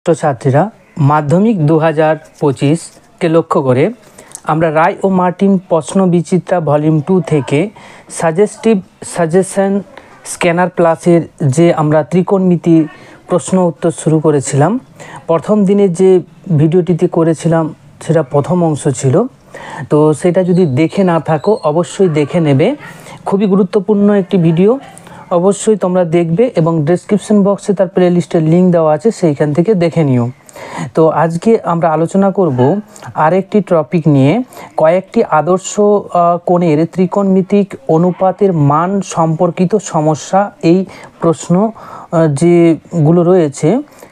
ছাত্রছাত্রীরা মাধ্যমিক 2025 কে লক্ষ্য করে আমরা রায় ও মার্টিন প্রশ্ন বিচিত্রা ভলিউম 2 থেকে সাজেশন স্ক্যানার প্লাসের যে আমরা ত্রিকোণমিতি প্রশ্ন উত্তর শুরু করেছিলাম। প্রথম দিনে যে ভিডিওটিতে করেছিলাম সেটা প্রথম অংশ ছিল, তো সেটা যদি দেখে না থাকো অবশ্যই দেখে নেবে। খুবই গুরুত্বপূর্ণ একটি ভিডিও, অবশ্যই তোমরা দেখবে এবং ডেসক্রিপশন বক্সে তার প্লে লিস্টের লিঙ্ক দেওয়া আছে, সেইখান থেকে দেখে নিও। তো আজকে আমরা আলোচনা করব আরেকটি টপিক নিয়ে, কয়েকটি আদর্শ কোণের ত্রিকোণমিতিক অনুপাতের মান সম্পর্কিত সমস্যা। এই প্রশ্ন যেগুলো রয়েছে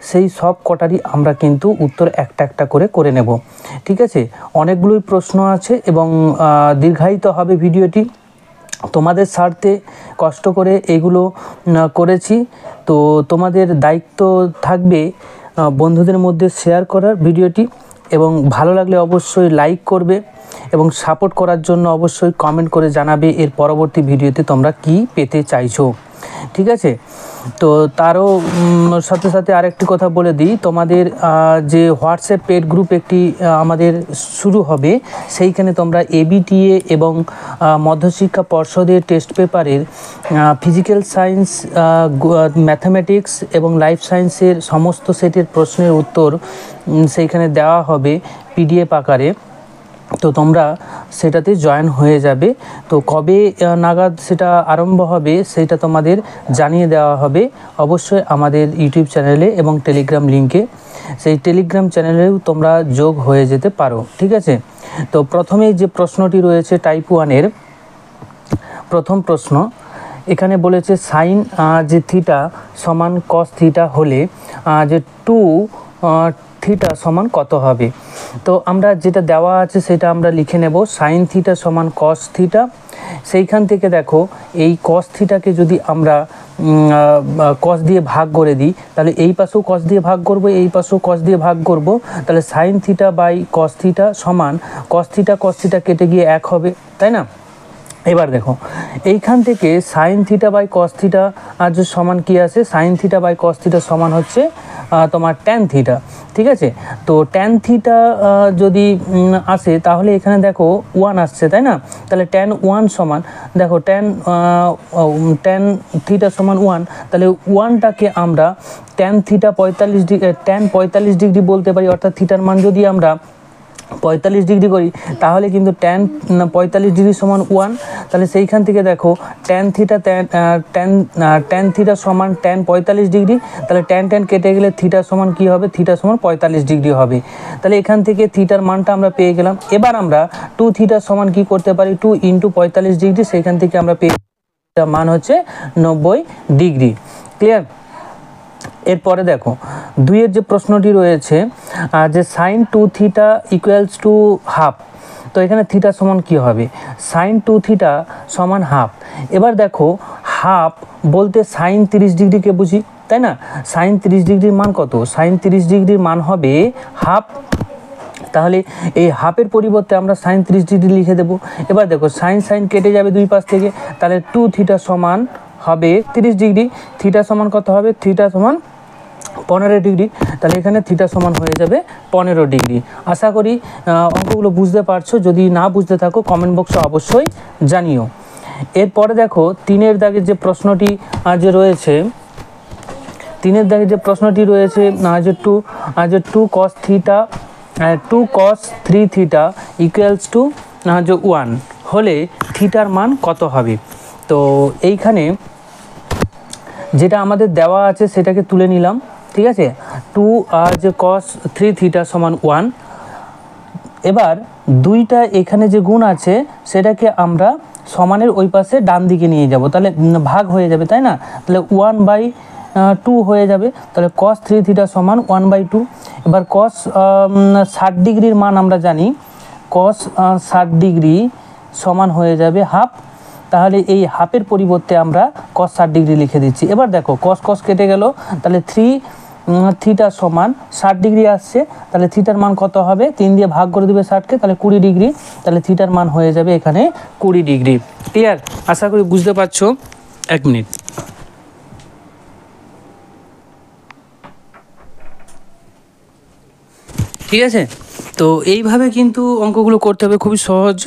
সেই সব কটারই আমরা কিন্তু উত্তর একটা একটা করে নেব, ঠিক আছে। অনেকগুলোই প্রশ্ন আছে এবং দীর্ঘায়িত হবে ভিডিওটি। তোমাদের স্বার্থে কষ্ট করে এগুলো করেছি, তো তোমাদের দায়িত্ব থাকবে বন্ধুদের মধ্যে শেয়ার করার ভিডিওটি, এবং ভালো লাগলে অবশ্যই লাইক করবে এবং সাপোর্ট করার জন্য অবশ্যই কমেন্ট করে জানাবে এর পরবর্তী ভিডিওতে তোমরা কি পেতে চাইছো, ঠিক আছে। তো তারও সাথে সাথে আরেকটি কথা বলে দিই, তোমাদের যে হোয়াটসঅ্যাপ পেড গ্রুপ একটি আমাদের শুরু হবে, সেইখানে তোমরা এবিটিএ এবং মধ্যশিক্ষা পর্ষদের টেস্ট পেপারের ফিজিক্যাল সায়েন্স, ম্যাথামেটিক্স এবং লাইফ সায়েন্সের সমস্ত সেটের প্রশ্নের উত্তর সেইখানে দেওয়া হবে পিডিএফ আকারে। তো তোমরা সেটাতে জয়েন হয়ে যাবে। তো কবে নাগাদ সেটা আরম্ভ হবে সেটা তোমাদের জানিয়ে দেওয়া হবে অবশ্যই আমাদের ইউটিউব চ্যানেলে এবং টেলিগ্রাম লিঙ্কে। সেই টেলিগ্রাম চ্যানেলেও তোমরা যোগ হয়ে যেতে পারো, ঠিক আছে। তো প্রথমেই যে প্রশ্নটি রয়েছে টাইপ 1-এর প্রথম প্রশ্ন, এখানে বলেছে সাইন যে থিটা সমান কস থিটা হলে যে 2 থিটা সমান কত হবে। তো আমরা যেটা দেওয়া আছে সেটা আমরা লিখে নেব, সাইন থিটা সমান কস থিটা। সেইখান থেকে দেখো এই কস থিটাকে যদি আমরা কস দিয়ে ভাগ করে দিই, তাহলে এই পাশেও কস দিয়ে ভাগ করব, এই পাশেও কস দিয়ে ভাগ করব, তাহলে sine theta by cos theta সমান কস থিটা কেটে গিয়ে 1 হবে, তাই না। এবার দেখো এইখান থেকে sine theta by cos theta আর যে সমান কি আছে, sine theta by cos theta সমান হচ্ছে তোমার ট্যান থিটা, ঠিক আছে। তো ট্যান থিটা যদি আসে তাহলে এখানে দেখো 1 আসছে, তাই না। তাহলে ট্যান 1 সমান, দেখো ট্যান থিটা সমান 1, তাহলে 1টাকে আমরা ট্যান থিটা 45 ডিগ্রি বলতে পারি, অর্থাৎ থিটার মান যদি আমরা 45 ডিগ্রি করি তাহলে কিন্তু ট্যান 45 ডিগ্রি সমান 1। তাহলে সেইখান থেকে দেখো ট্যান থিটা সমান ট্যান 45 ডিগ্রি, তাহলে ট্যান কেটে গেলে থিটা সমান কি হবে, থিটা সমান 45 ডিগ্রি হবে। তাহলে এখান থেকে থিটার মানটা আমরা পেয়ে গেলাম। এবার আমরা 2 থিটা সমান কি করতে পারি, 2 × 45 ডিগ্রি, সেইখান থেকে আমরা পেয়ে মান হচ্ছে 90 ডিগ্রি, ক্লিয়ার। এরপরে দেখো 2-এর যে প্রশ্নটি রয়েছে যে sine 2 theta equals to half. তো এখানে থিটা সমান কি হবে, সাইন 2 থিটা সমান হাফ। এবার দেখো হাফ বলতে সাইন 30 ডিগ্রিকে বুঝি, তাই না। সাইন 30 ডিগ্রির মান কত, সাইন 30 ডিগ্রির মান হবে হাফ। তাহলে এই হাফের পরিবর্তে আমরা সাইন 30 ডিগ্রি লিখে দেবো। এবার দেখো সাইন কেটে যাবে দুই পাশ থেকে, তাহলে 2 থিটা সমান হবে 30 ডিগ্রি, থিটা সমান কত হবে, থিটা সমান 15 ডিগ্রি। তাহলে এখানে থিটা সমান হয়ে যাবে 15 ডিগ্রি। আশা করি অঙ্কগুলো বুঝতে পারছো, যদি না বুঝতে থাকো কমেন্ট বক্সে অবশ্যই জানিও। এরপরে দেখো 3-এর দাগের যে প্রশ্নটি যে রয়েছে, 3-এর দাগের যে প্রশ্নটি রয়েছে যে 2 cos theta 2 cos 3 theta equals two যে 1 হলে থিটার মান কত হবে। তো এইখানে যেটা আমাদের দেওয়া আছে সেটাকে তুলে নিলাম, ঠিক আছে। 2 যে cos 3 থিটা সমান 1। এবার 2টা এখানে যে গুণ আছে সেটাকে আমরা সমানের ওই পাশে ডান দিকে নিয়ে যাব, তাহলে ভাগ হয়ে যাবে, তাই না। তাহলে 1/2 হয়ে যাবে, তাহলে cos 3 থিটা সমান 1/2। এবার cos 60 ডিগ্রির মান আমরা জানি, cos 60 ডিগ্রি সমান হয়ে যাবে হাফ। তাহলে এই হাফের পরিবর্তে আমরা cos 60 ডিগ্রি লিখে দিচ্ছি। এবার দেখো cos কেটে গেল, তাহলে 3 থিটা সমান 60 ডিগ্রি আসছে, তাহলে থিটার মান কত হবে, 3 দিয়ে ভাগ করে দেবে 60কে, তাহলে 20 ডিগ্রি। তাহলে থিটার মান হয়ে যাবে এখানে 20 ডিগ্রি, ক্লিয়ার। আশা করি বুঝতে পারছো। 1 মিনিট। ঠিক আছে, তো এইভাবে কিন্তু অঙ্কগুলো করতে হবে, খুবই সহজ।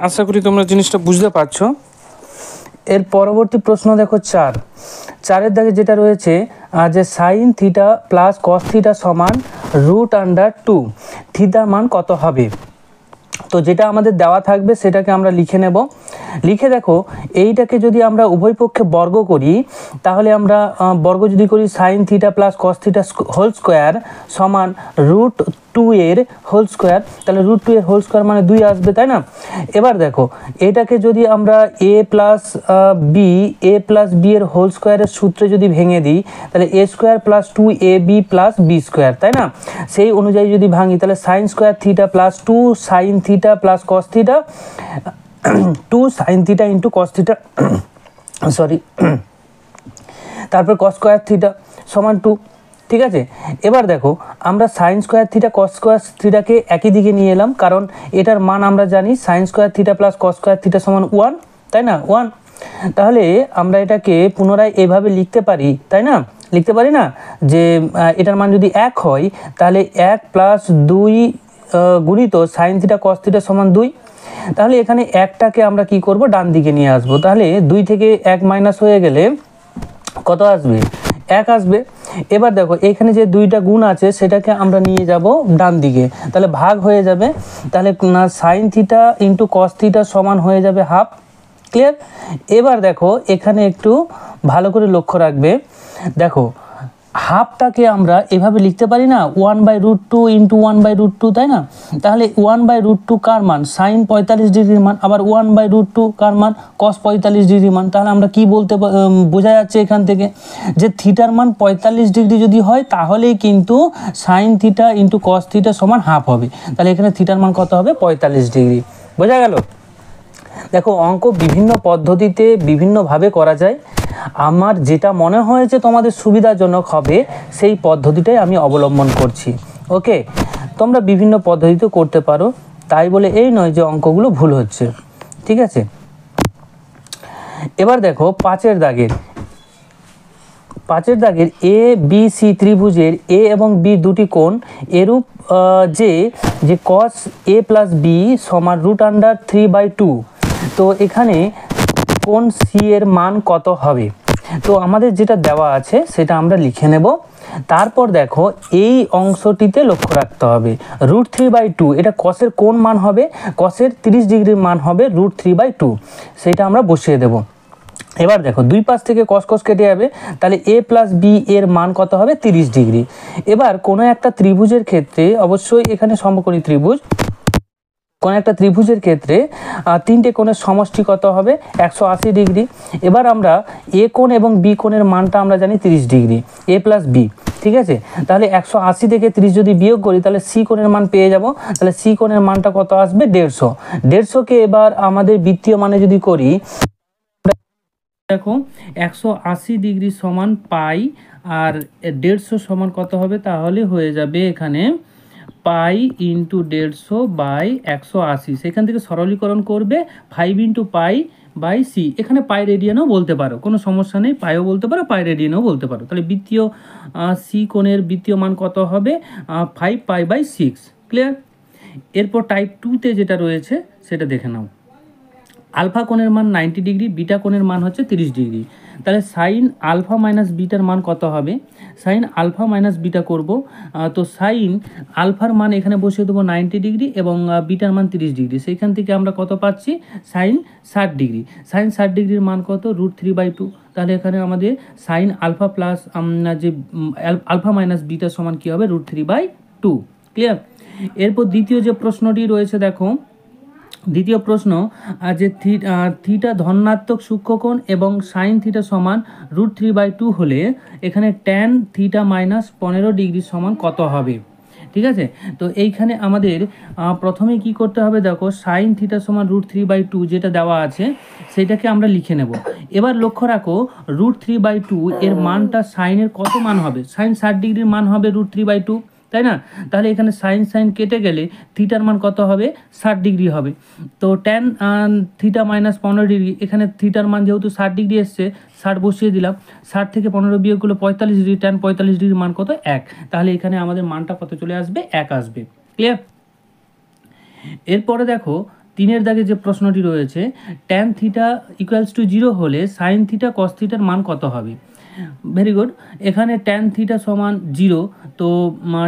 আশা করি তোমরা জিনিসটা বুঝতে পারছো। এর পরবর্তী প্রশ্ন দেখো 4-এর দাগে যেটা রয়েছে যে sign theta plus cos theta সমান √2, থিটার মান কত হবে। তো যেটা আমাদের দেওয়া থাকবে সেটাকে আমরা লিখে নেব। লিখে দেখো, এইটাকে যদি আমরা উভয় পক্ষে বর্গ করি, তাহলে আমরা বর্গ যদি করি sine theta plus cos theta whole square সমান √2 এর হোল স্কোয়ার, তাহলে √2 এর হোল স্কোয়ার মানে 2 আসবে, তাই না। এবার দেখো, এটাকে যদি আমরা a প্লাস বি এর হোল স্কোয়ারের সূত্রে যদি ভেঙে দিই, তাহলে a square plus 2ab plus B square, তাই না। সেই অনুযায়ী যদি ভাঙি, তাহলে sine square theta plus 2 sine theta plus cos theta 2 sine theta into cos theta sorry তারপর কস স্কোয়ার থিটা সমান 2। ঠিক আছে, এবার দেখো আমরা sine square theta cos square থিটাকে একই দিকে নিয়ে এলাম, কারণ এটার মান আমরা জানি sine square theta plus cos square theta সমান 1, তাই না, 1। তাহলে আমরা এটাকে পুনরায় এভাবে লিখতে পারি, তাই না, লিখতে পারি না, যে এটার মান যদি 1 হয়, তাহলে 1 প্লাস 2 গুণিত সাইন থিটা কস থিটা সমান 2। তাহলে এখানে একটাকে আমরা কি করব, ডান দিকে নিয়ে আসব। তাহলে 2 থেকে 1 মাইনাস হয়ে গেলে কত আসবে, 1 আসবে। এবার দেখো এখানে যে 2টা গুণ আছে সেটাকে আমরা নিয়ে যাব ডান দিকে, তাহলে ভাগ হয়ে যাবে। তাহলে sine theta into cos theta সমান হয়ে যাবে হাফ। ক্লিয়ার। এবার দেখো এখানে একটু ভালো করে লক্ষ্য রাখবে, দেখো হাফটাকে আমরা এভাবে লিখতে পারি না, 1/√2 ইন্টু 1/√2, তাই না। তাহলে 1/√2 কার মান, সাইন 45 ডিগ্রির মান, আবার 1/√2 কার মান, কস 45 ডিগ্রির মান। তাহলে আমরা কি বলতে বোঝা যাচ্ছে এখান থেকে, যে থিটার মান 45 ডিগ্রি যদি হয়, তাহলেই কিন্তু sign theta into cos theta সমান হাফ হবে। তাহলে এখানে থিটার মান কত হবে, 45 ডিগ্রি। বোঝা গেল। দেখো অঙ্ক বিভিন্ন পদ্ধতিতে বিভিন্নভাবে করা যায়, আমার যেটা মনে হয়েছে তোমাদের সুবিধাজনক হবে সেই পদ্ধতিটাই আমি অবলম্বন করছি। ওকে, তোমরা বিভিন্ন পদ্ধতিতে করতে পারো, তাই বলে এই নয় যে অঙ্কগুলো ভুল হচ্ছে। ঠিক আছে, এবার দেখো 5-এর দাগের এ বি সি ত্রিভুজের এ এবং বি দুটি কোণ এরূপ যে কস এ প্লাস বি সমান √3/2। তো এখানে কোণ সি এর মান কত হবে। তো আমাদের যেটা দেওয়া আছে সেটা আমরা লিখে নেব। তারপর দেখো এই অংশটিতে লক্ষ্য রাখতে হবে √3/2, এটা কসের কোন মান হবে, কসের 30 ডিগ্রির মান হবে √3/2, সেটা আমরা বসিয়ে দেব। এবার দেখো দুই পাশ থেকে কস কস কেটে যাবে, তাহলে এ প্লাস বি এর মান কত হবে, 30 ডিগ্রি। এবার কোনো একটা ত্রিভুজের ক্ষেত্রে, অবশ্যই এখানে সমকোণী ত্রিভুজ, কোন একটা ত্রিভুজের ক্ষেত্রে 3টে কোণের সমষ্টি কত হবে, 180 ডিগ্রি। এবার আমরা এ কোণ এবং বি কোণের মানটা আমরা জানি 30 ডিগ্রি, এ প্লাস বি। ঠিক আছে, তাহলে 180 থেকে 30 যদি বিয়োগ করি, তাহলে সি কোণের মান পেয়ে যাব। তাহলে সি কোণের মানটা কত আসবে, 150। 150কে এবার আমাদের বৃত্তীয় মানে যদি করি, দেখো 180 ডিগ্রি সমান পাই, আর 150 সমান কত হবে, তাহলে হয়ে যাবে এখানে পাই ইন্টু 150/180। সেখান থেকে সরলীকরণ করবে 5 ইন্টু পাই বাই সি। এখানে পাই রেডিয়ানও বলতে পারো, কোনো সমস্যা নেই, পাইও বলতে পারো, পাই রেডিয়ানও বলতে পারো। তাহলে বৃত্তীয় সি কোণের বৃত্তীয় মান কত হবে, 5π/6। ক্লিয়ার। এরপর টাইপ 2তে যেটা রয়েছে সেটা দেখে নাও। আলফা কোণের মান 90 ডিগ্রি, বিটা কোণের মান হচ্ছে 30 ডিগ্রি। তাহলে সাইন আলফা মাইনাস বিটার মান কত হবে, সাইন আলফা মাইনাস বিটা করব। তো সাইন আলফার মান এখানে বসিয়ে দেবো 90 ডিগ্রি এবং বিটার মান 30 ডিগ্রি। সেইখান থেকে আমরা কত পাচ্ছি, সাইন 60 ডিগ্রি। সাইন 60 ডিগ্রির মান কত, √3/2। তাহলে এখানে আমাদের সাইন আলফা প্লাস যে আলফা মাইনাস বিটা সমান কী হবে, √3/2। ক্লিয়ার। এরপর দ্বিতীয় যে প্রশ্নটি রয়েছে, দেখো দ্বিতীয় প্রশ্ন, যে থিটা ধনাত্মক সূক্ষ্মকোণ এবং সাইন থিটা সমান √3/2 হলে এখানে ট্যান থিটা মাইনাস 15 ডিগ্রি সমান কত হবে। ঠিক আছে, তো এইখানে আমাদের প্রথমে কি করতে হবে, দেখো সাইন থিটা সমান √3/2 যেটা দেওয়া আছে সেটাকে আমরা লিখে নেব। এবার লক্ষ্য রাখো √3/2 এর মানটা সাইনের কত মান হবে, সাইন 60 ডিগ্রির মান হবে √3/2, তাই না? তাহলে এখানে সাইন সাইন কেটে গেলে থিটার মান কত হবে? 60 ডিগ্রি হবে। তো ট্যান থিটা মাইনাস 15 ডিগ্রি, এখানে থিটার মান যেহেতু 60 ডিগ্রি এসছে, 60 বসিয়ে দিলাম, 60 থেকে 15 বিয়োগ করলে 45 ডিগ্রি, ট্যান 45 ডিগ্রির মান কত? 1। তাহলে এখানে আমাদের মানটা কত চলে আসবে? 1 আসবে। ক্লিয়ার? এরপরে দেখো 3-এর দাগে যে প্রশ্নটি রয়েছে, ট্যান থিটা ইকুয়ালস টু 0 হলে সাইন থিটা কস থিটার মান কত হবে? Very good. এখানে ট্যান থিটা সমান 0, তো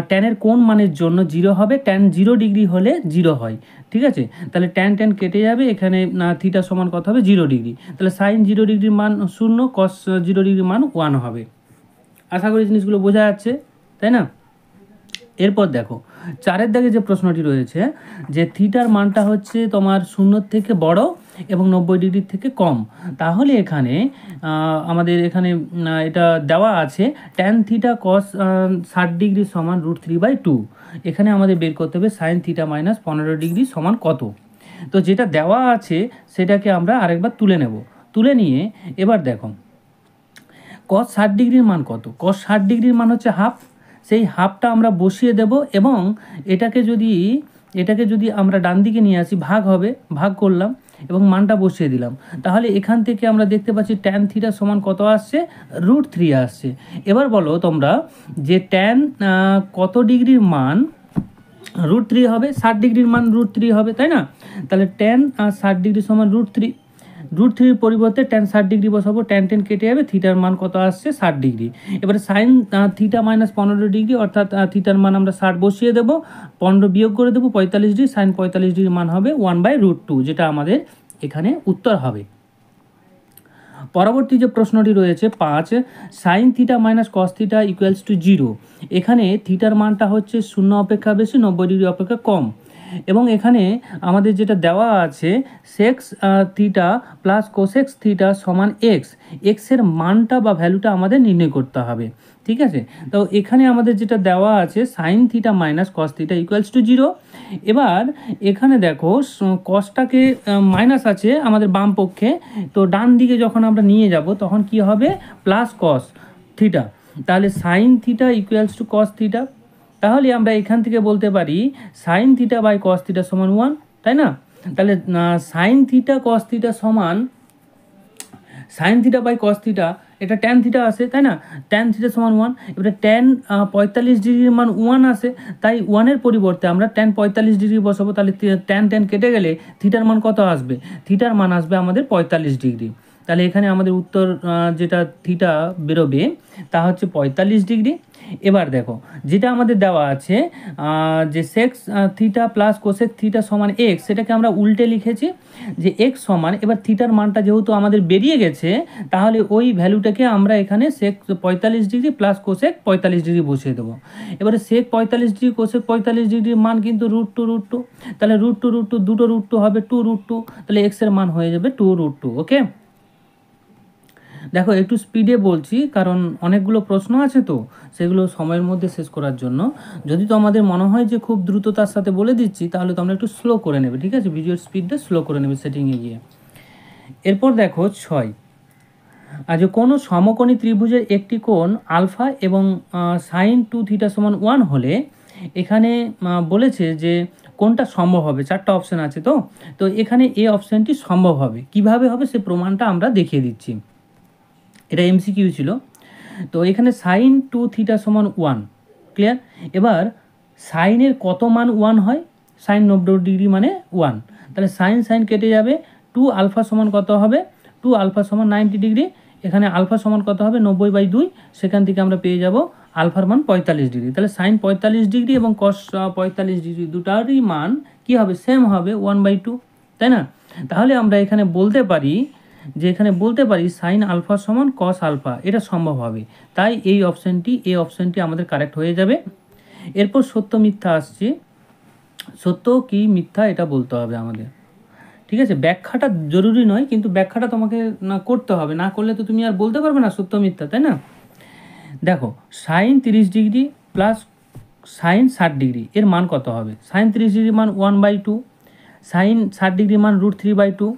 ট্যানের কোন মানের জন্য 0 হবে? ট্যান 0 ডিগ্রি হলে 0 হয়, ঠিক আছে? তাহলে ট্যান ট্যান কেটে যাবে, এখানে থিটা সমান কত হবে? 0 ডিগ্রি। তাহলে সাইন 0 ডিগ্রির মান 0, কস 0 ডিগ্রির মান 1 হবে। আশা করি জিনিসগুলো বোঝা যাচ্ছে, তাই না? এরপর দেখো 4-এর দাগে যে প্রশ্নটি রয়েছে, যে থিটার মানটা হচ্ছে তোমার 0 থেকে বড় এবং 90 ডিগ্রির থেকে কম, তাহলে এখানে আমাদের এখানে এটা দেওয়া আছে ট্যান থিটা কস 60 ডিগ্রি সমান √3/2। এখানে আমাদের বের করতে হবে সাইন থিটা মাইনাস 15 ডিগ্রি সমান কত। তো যেটা দেওয়া আছে সেটাকে আমরা আরেকবার তুলে নেব। তুলে নিয়ে এবার দেখো কস 60 ডিগ্রির মান কত? কস 60 ডিগ্রির মান হচ্ছে হাফ। সেই হাফটা আমরা বসিয়ে দেব এবং এটাকে যদি আমরা ডান দিকে নিয়ে আসি, ভাগ হবে, ভাগ করলাম এবং মানটা বসিয়ে দিলাম। তাহলে এখান থেকে আমরা দেখতে পাচ্ছি ট্যান থিটা সমান কত আসছে? √3 আসছে। এবার বলো তোমরা যে ট্যান কত ডিগ্রির মান √3 হবে? 60 ডিগ্রির মান √3 হবে, তাই না? তাহলে ট্যান 60 ডিগ্রি সমান √3, √3 পরিবর্তে ট্যান 60 ডিগ্রি বসাবো, ট্যান ট্যান কেটে যাবে, থিটার মান কত আসছে? 60 ডিগ্রি। এবারে সাইন থিটা মাইনাস 15 ডিগ্রি, অর্থাৎ থিটার মান আমরা 60 বসিয়ে দেবো, 15 বিয়োগ করে দেবো 45 ডিগ্রি, সাইন 45 ডিগ্রির মান হবে 1/√2, যেটা আমাদের এখানে উত্তর হবে। পরবর্তী যে প্রশ্নটি রয়েছে 5, sign theta minus cos theta equals two 0। এখানে থিটার মানটা হচ্ছে 0 অপেক্ষা বেশি, 90 ডিগ্রি অপেক্ষা কম, এবং এখানে আমাদের যেটা দেওয়া আছে sex theta plus cos x theta সমান এক্স, এক্সের মানটা বা ভ্যালুটা আমাদের নির্ণয় করতে হবে, ঠিক আছে? তো এখানে আমাদের যেটা দেওয়া আছে sine theta minus cos theta equals two 0। এবার এখানে দেখো কসটাকে মাইনাস আছে আমাদের বাম পক্ষে, তো ডান দিকে যখন আমরা নিয়ে যাব তখন কি হবে? Plus cos theta. তাহলে sine theta equals to cos theta. তাহলে আমরা এখান থেকে বলতে পারি sine theta by cos theta সমান 1, তাই না? তাহলে সাইন থিটা কস থিটা সমান sine theta by cos theta, এটা ট্যান থিটা আসে, তাই না? ট্যান থিটা সমান 1। এবারে ট্যান 45 ডিগ্রির মান 1 আসে, তাই 1-এর পরিবর্তে আমরা ট্যান 45 ডিগ্রি বসাবো। তাহলে ট্যান ট্যান কেটে গেলে থিটার মান কত আসবে? থিটার মান আসবে আমাদের 45 ডিগ্রি। তাহলে এখানে আমাদের উত্তর যেটা থিটা বেরোবে তা হচ্ছে 45 ডিগ্রি। এবার দেখো যেটা আমাদের দেওয়া আছে যে sex theta plus cosec theta সমান এক্স, সেটাকে আমরা উল্টে লিখেছি যে এক্স সমান, এবার থিটার মানটা যেহেতু আমাদের বেরিয়ে গেছে, তাহলে ওই ভ্যালুটাকে আমরা এখানে সেক 45 ডিগ্রি প্লাস কোসেক 45 ডিগ্রি বসিয়ে দেবো। এবারে সেক 45 ডিগ্রি কোসেক 45 ডিগ্রির মান কিন্তু √2, তাহলে √2 দুটো √2 হবে 2√2, তাহলে এক্সের মান হয়ে যাবে 2√2। ওকে, দেখো একটু স্পিডে বলছি কারণ অনেকগুলো প্রশ্ন আছে, তো সেগুলো সময়ের মধ্যে শেষ করার জন্য। যদি তো আমাদের মনে হয় যে খুব দ্রুততার সাথে বলে দিচ্ছি, তাহলে তোমরা একটু স্লো করে নেবে, ঠিক আছে? ভিডিওর স্পিডটা স্লো করে নেবে সেটিংয়ে গিয়ে। এরপর দেখো 6, আজ কোনো সমকোণী ত্রিভুজের একটি কোণ আলফা এবং সাইন 2 থিটা সমান 1 হলে এখানে বলেছে যে কোনটা সম্ভব হবে। 4টা অপশান আছে, তো এখানে এ অপশানটি সম্ভব হবে। কিভাবে হবে সে প্রমাণটা আমরা দেখিয়ে দিচ্ছি। এটা এমসিকিউ ছিল। তো এখানে সাইন 2 থিটা সমান 1, ক্লিয়ার? এবার সাইনের কত মান 1 হয়? সাইন 90 ডিগ্রি মানে 1, তাহলে সাইন সাইন কেটে যাবে, 2 আলফা সমান কত হবে? 2 আলফা সমান 90 ডিগ্রি। এখানে আলফা সমান কত হবে? 90/2, সেখান থেকে আমরা পেয়ে যাব আলফার মান 45 ডিগ্রি। তাহলে সাইন 45 ডিগ্রি এবং কস 45 ডিগ্রি দুটারই মান কি হবে? সেম হবে, 1/2, তাই না? তাহলে আমরা এখানে বলতে পারি সাইন আলফা সমান কস আলফা, এটা সম্ভব হবে। তাই এই অপশানটি আমাদের কারেক্ট হয়ে যাবে। এরপর সত্য মিথ্যা আসছে। সত্য কি মিথ্যা এটা বলতে হবে আমাদের, ঠিক আছে? ব্যাখ্যাটা জরুরি নয়, কিন্তু ব্যাখ্যাটা তোমাকে না করতে হবে, না করলে তো তুমি আর বলতে পারবে না সত্য মিথ্যা, তাই না? দেখো sine 30 degree plus sine 60 degree এর মান কত হবে? সাইন 30 ডিগ্রির মান 1/2, সাইন 60 ডিগ্রির মান √3/2।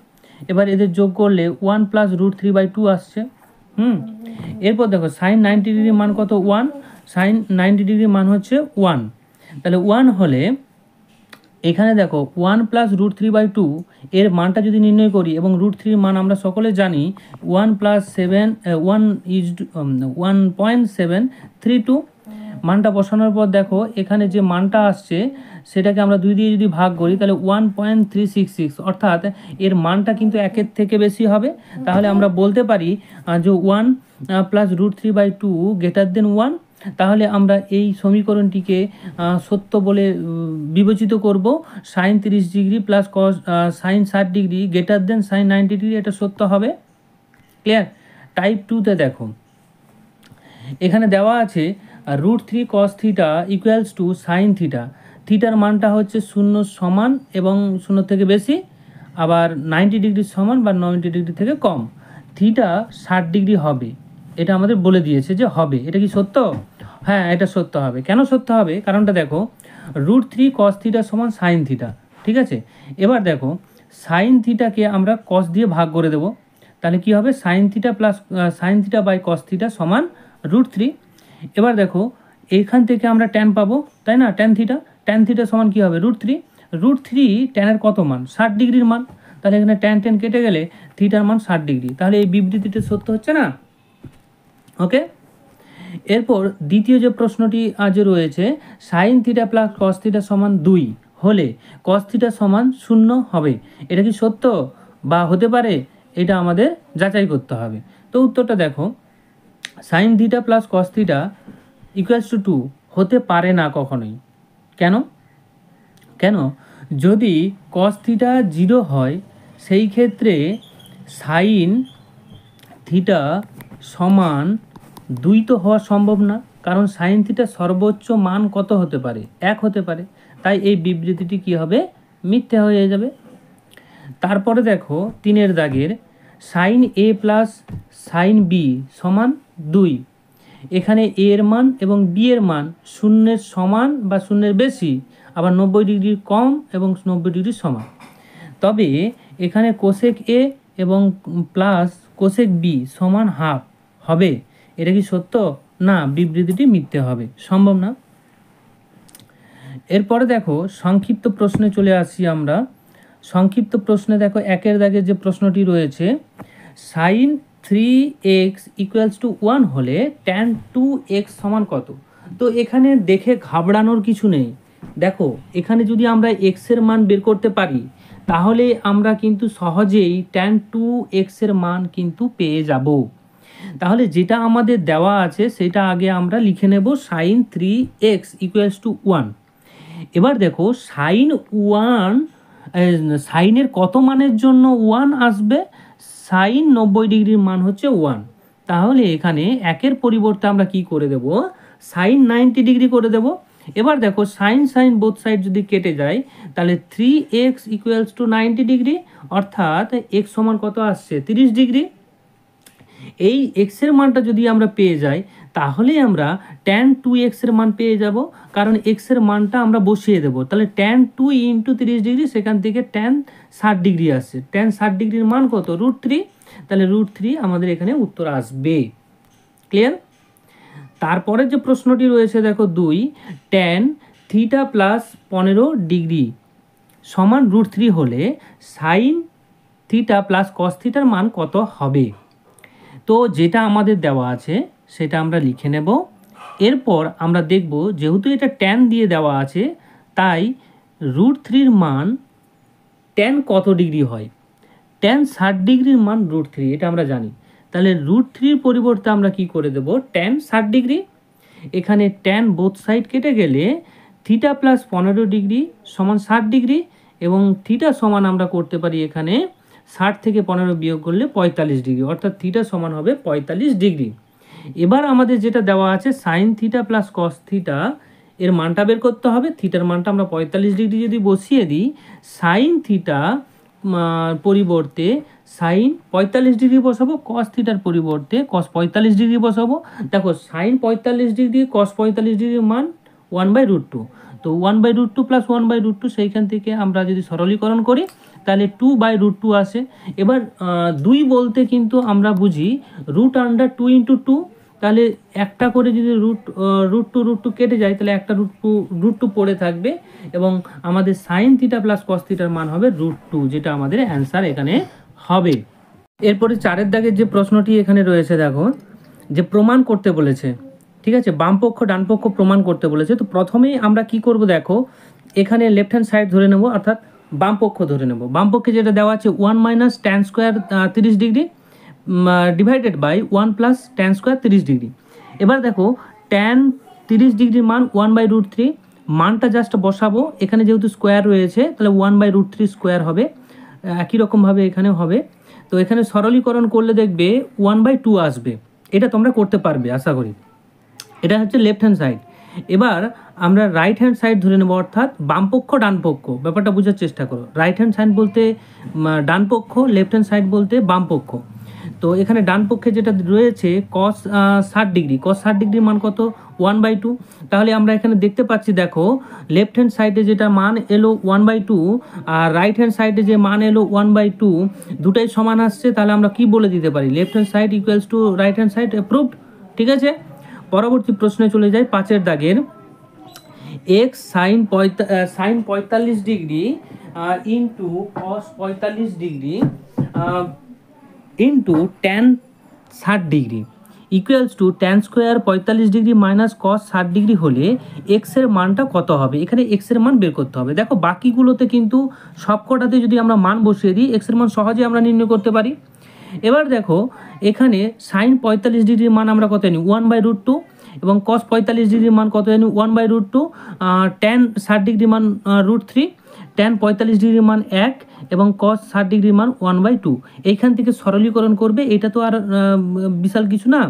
এবার এদের যোগ করলে 1 প্লাস √3/2 আসছে। এরপর দেখো সাইন 90 ডিগ্রির মান কত? 1, সাইন 90 ডিগ্রির মান হচ্ছে 1, তাহলে 1 হলে এখানে দেখো 1 প্লাস √3/2 এর মানটা যদি নির্ণয় করি, এবং √3 মান আমরা সকলে জানি 1 প্লাস 1.732, মানটা বসানোর পর দেখো এখানে যে মানটা আসছে সেটাকে আমরা 2 দিয়ে যদি ভাগ করি তাহলে 1.366, অর্থাৎ এর মানটা কিন্তু 1-এর থেকে বেশি হবে। তাহলে আমরা বলতে পারি যে 1 প্লাস √3/2 গ্রেটার দেন 1। তাহলে আমরা এই সমীকরণটিকে সত্য বলে বিবেচিত করব। Sine 30 degree plus cos sine 60 degree greater than sine 90 degree, এটা সত্য হবে। ক্লিয়ার? টাইপ 2তে দেখো এখানে দেওয়া আছে √3 cos theta equals two sine theta. থিটার মানটা হচ্ছে 0 সমান এবং 0 থেকে বেশি, আবার 90 ডিগ্রি সমান বা 90 ডিগ্রি থেকে কম। থিটা 60 ডিগ্রি হবে, এটা আমাদের বলে দিয়েছে যে হবে। এটা কি সত্য? হ্যাঁ, এটা সত্য হবে। কেন সত্য হবে? কারণটা দেখো, √3 cos থিটা সমান সাইন থিটা, ঠিক আছে। এবার দেখো সাইন থিটাকে আমরা কস দিয়ে ভাগ করে দেব, তাহলে কি হবে? Sine theta plus sine theta by cos theta সমান √3। এবার দেখো এইখান থেকে আমরা ট্যান পাবো, তাই না? ট্যান থিটা সমান কি হবে? √3। √3 ট্যানের কত মান? 60 ডিগ্রির মান। তাহলে এখানে ট্যান কেটে গেলে থিটার মান 60 ডিগ্রি। তাহলে এই বিবৃতিটা সত্য হচ্ছে না? ওকে। এরপর দ্বিতীয় যে প্রশ্নটি আজ রয়েছে, sign theta plus cos theta সমান 2 হলে কস থিটা সমান 0 হবে। এটা কি সত্য বা হতে পারে? এটা আমাদের যাচাই করতে হবে। তো উত্তরটা দেখো, sign theta plus cos theta equals two 2 হতে পারে না কখনোই। কেন? যদি কস থিটা 0 হয় সেই ক্ষেত্রে সাইন থিটা সমান 2 তো হওয়া সম্ভব না, কারণ সাইন থিটা সর্বোচ্চ মান কত হতে পারে? 1 হতে পারে। তাই এই বিবৃতিটি কি হবে? মিথ্যে হয়ে যাবে। তারপরে দেখো 3-এর দাগের সাইন এ প্লাস সাইন বি সমান 2। এখানে এ এর মান এবং বি এর মান 0-এর সমান বা 0-এর বেশি, আবার 90 ডিগ্রির কম এবং 90 ডিগ্রির সমান। তবে এখানে কোসেক এ এবং প্লাস কোসেক বি সমান হাফ হবে। এটা কি সত্য? না, বিবৃতিটি মিথ্যে হবে, সম্ভব না। এরপরে দেখো সংক্ষিপ্ত প্রশ্নে চলে আসি আমরা। সংক্ষিপ্ত প্রশ্নে দেখো 1-এর দাগে যে প্রশ্নটি রয়েছে, সাইন 3x ইকুয়ালস টু 1 হলে ট্যান 2x সমান কত? তো এখানে দেখে ঘাবড়ানোর কিছু নেই। দেখো এখানে যদি আমরা x এর মান বের করতে পারি তাহলে আমরা কিন্তু সহজেই ট্যান 2x এর মান কিন্তু পেয়ে যাব। তাহলে যেটা আমাদের দেওয়া আছে সেটা আগে আমরা লিখে নেব, সাইন 3x ইকুয়ালস টু 1। এবার দেখো সাইনের কত মানের জন্য 1 আসবে? সাইন 90 ডিগ্রির মান হচ্ছে 1। তাহলে এখানে 1-এর পরিবর্তে আমরা কি করে দেব? সাইন 90 ডিগ্রি করে দেব। এবার দেখো সাইন বোথ সাইড যদি কেটে যায় তাহলে 3x ইকুয়ালস টু 90 ডিগ্রি, অর্থাৎ x সমান কত আসছে? 30 ডিগ্রি। এই x এর মানটা যদি আমরা পেয়ে যাই তাহলে আমরা ট্যান 2x এর মান পেয়ে যাব, কারণ x এর মানটা আমরা বসিয়ে দেব। তাহলে ট্যান 2 ইন্টু 30 ডিগ্রি, সেখান থেকে ট্যান 60 ডিগ্রি আসছে। ট্যান 60 ডিগ্রির মান কত? √3। তাহলে √3 আমাদের এখানে উত্তর আসবে। ক্লিয়ার? তারপরে যে প্রশ্নটি রয়েছে দেখো 2, ট্যান থিটা প্লাস 15 ডিগ্রি সমান √3 হলে সাইন থিটা প্লাস কস থিটার মান কত হবে? তো যেটা আমাদের দেওয়া আছে সেটা আমরা লিখে নেব। এরপর আমরা দেখব যেহেতু এটা ট্যান দিয়ে দেওয়া আছে তাই √3-র মান ট্যান কত ডিগ্রি হয়? ট্যান 60 ডিগ্রির মান √3, এটা আমরা জানি। তাহলে √3-র পরিবর্তে আমরা কি করে দেব? Tan 60 degree. এখানে ট্যান বোথ সাইড কেটে গেলে থিটা প্লাস 15 ডিগ্রি সমান 60 ডিগ্রি, এবং থিটা সমান আমরা করতে পারি এখানে 60 থেকে 15 বিয়োগ করলে 45 ডিগ্রি, অর্থাৎ থিটা সমান হবে 45 ডিগ্রি। এবার আমাদের যেটা দেওয়া আছে sine theta plus cos theta এর মানটা বের করতে হবে। থিটার মানটা আমরা 45 ডিগ্রি যদি বসিয়ে দিই, সাইন থিটা পরিবর্তে সাইন 45 ডিগ্রি বসাবো, কস থিটার পরিবর্তে কস 45 ডিগ্রি বসাবো। দেখো সাইন 45 ডিগ্রি কস 45 ডিগ্রির মান 1/√2। তো 1/√2 প্লাস 1/√2, সেইখান থেকে আমরা যদি সরলীকরণ করি তাহলে 2/√2 আসে। এবার 2 বলতে কিন্তু আমরা বুঝি √2 × 2, তাহলে একটা করে যদি রুট টু কেটে যায় তাহলে একটা রুট টু পড়ে থাকবে এবং আমাদের সাইন থিটা প্লাস কস থিটার মান হবে √2, যেটা আমাদের অ্যান্সার এখানে হবে। এরপরে 4 দাগের যে প্রশ্নটি এখানে রয়েছে, দেখো যে প্রমাণ করতে বলেছে, ঠিক আছে, বাম পক্ষ ডান পক্ষ প্রমাণ করতে বলেছে। তো প্রথমেই আমরা কি করব, দেখো এখানে লেফট হ্যান্ড সাইড ধরে নেব, অর্থাৎ বাম পক্ষ ধরে নেব। বাম পক্ষে যেটা দেওয়া আছে 1 - tan square 30 degree divided by 1 + tan square 30 degree. এবার দেখো tan 30 ডিগ্রির মান 1/√3, মানটা জাস্ট বসাবো, এখানে যেহেতু স্কোয়ার রয়েছে তাহলে 1/√3 স্কোয়ার হবে, একই রকমভাবে এখানেও হবে। তো এখানে সরলীকরণ করলে দেখবে 1/2 আসবে, এটা তোমরা করতে পারবে আশা করি। এটা হচ্ছে লেফট হ্যান্ড সাইড। এবার আমরা রাইট হ্যান্ড সাইড ধরে নেব, অর্থাৎ বাম পক্ষ ডান পক্ষ, ব্যাপারটা বোঝার চেষ্টা করো। রাইট হ্যান্ড সাইড বলতে ডান পক্ষ, লেফট হ্যান্ড সাইড বলতে বাম পক্ষ। তো এখানে ডান পক্ষে যেটা রয়েছে cos 60 ডিগ্রি, cos 60 ডিগ্রির মান কত, 1/2। তাহলে আমরা এখানে দেখতে পাচ্ছি, দেখো লেফট হ্যান্ড সাইডে যেটা মান এলো 1/2 আর রাইট হ্যান্ড সাইডে যে মান এলো 1/2, দুটাই সমান আসছে। তাহলে আমরা কি বলে দিতে পারি, left hand side equals to right hand side, approved. ঠিক আছে, পরবর্তী প্রশ্নে চলে যায় 5 দাগের। x sin 45 degree into cos 45 degree into tan 60 degree equals to tan square 45 degree minus cos 60 degree হলে এক্স এর মানটা কত হবে। এখানে এক্স এর মান বের করতে হবে। দেখো বাকিগুলোতে কিন্তু সবকটাতে যদি আমরা মান বসিয়ে দিই এক্স এর মান সহজে আমরা নির্ণয় করতে পারি। এবার দেখো এখানে sin 45 ডিগ্রির মান আমরা কত জানি, 1/√2, এবং cos 45 ডিগ্রির মান কত জানি, 1/√2, tan 60 ডিগ্রির মান √3, tan 45 ডিগ্রির মান 1 এবং cos 60 ডিগ্রির মান 1/2। এইখান থেকে সরলীকরণ করবে, এটা তো আর বিশাল কিছু না,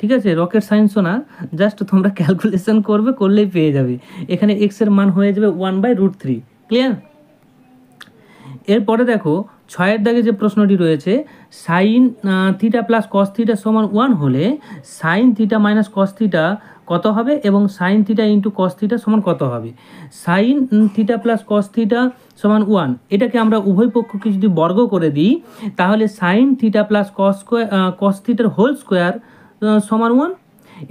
ঠিক আছে, রকেট সায়েন্সও না, জাস্ট তোমরা ক্যালকুলেশন করবে, করলেই পেয়ে যাবে। এখানে এক্স এর মান হয়ে যাবে 1/√3। ক্লিয়ার? এরপরে দেখো 6 দাগে যে প্রশ্নটি রয়েছে, sign theta plus cos theta সমান 1 হলে sign theta minus cos theta কত হবে এবং sign theta into cos theta সমান কত হবে। Sine theta plus cos theta সমান 1, এটাকে আমরা উভয় পক্ষকে যদি বর্গ করে দিই তাহলে সাইন থিটা প্লাস কস থিটার হোল স্কোয়ার সমান 1।